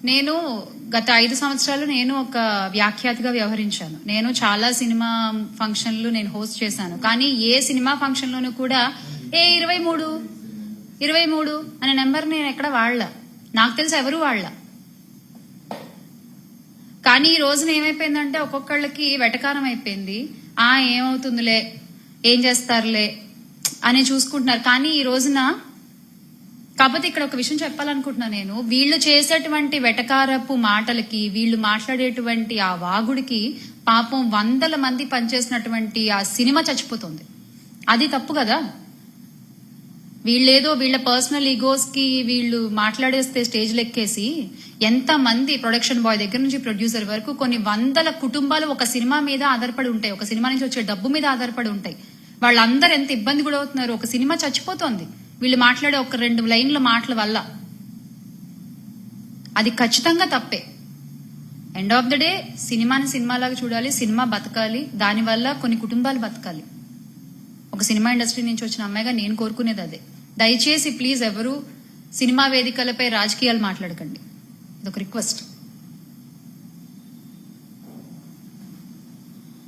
నేను గత 5 సంవత్సరాలు నేను ఒక వ్యాఖ్యాతగా వ్యవహరించాను. నేను చాలా సినిమా ఫంక్షన్లు నేను హోస్ట్ చేశాను. కానీ ఏ సినిమా ఫంక్షన్ లోనూ కూడా 23 అనే నెంబర్ నేను ఎక్కడ వాడలా. నాకు తెలిసి ఎవరు వాడలా. కానీ ఈ రోజున ఏమైపోయిందంటే ఒక్కొక్కళ్ళకి వెటకారం అయిపోయింది. ఏమవుతుందిలే, ఏం చేస్తారులే అని చూసుకుంటున్నారు. కానీ ఈ రోజున కాకపోతే ఇక్కడ ఒక విషయం చెప్పాలనుకుంటున్నా నేను, వీళ్ళు చేసేటువంటి వెటకారపు మాటలకి, వీళ్ళు మాట్లాడేటువంటి ఆ వాగుడికి పాపం 100 మంది పనిచేసినటువంటి ఆ సినిమా చచ్చిపోతుంది. అది తప్పు కదా. వీళ్ళేదో వీళ్ళ పర్సనల్ ఈగోస్ కి వీళ్ళు మాట్లాడేస్తే స్టేజ్ లెక్కేసి ఎంత మంది ప్రొడక్షన్ బాయ్ దగ్గర నుంచి ప్రొడ్యూసర్ వరకు కొన్ని 100 కుటుంబాలు ఒక సినిమా మీద ఆధారపడి ఉంటాయి. ఒక సినిమా నుంచి వచ్చే డబ్బు మీద ఆధారపడి ఉంటాయి. వాళ్ళందరూ ఎంత ఇబ్బంది కూడా అవుతున్నారు. ఒక సినిమా చచ్చిపోతోంది వీళ్ళు మాట్లాడే ఒక 2 లైన్ల మాటల వల్ల. అది ఖచ్చితంగా తప్పే. ఎండ్ ఆఫ్ ద డే సినిమాని సినిమాలాగా చూడాలి, సినిమా బతకాలి, దానివల్ల కొన్ని కుటుంబాలు బతకాలి. ఒక సినిమా ఇండస్ట్రీ నుంచి వచ్చిన అమ్మాయిగా నేను కోరుకునేది అదే. దయచేసి ప్లీజ్ ఎవరు సినిమా వేదికలపై రాజకీయాలు మాట్లాడకండి. ఇదొక రిక్వెస్ట్.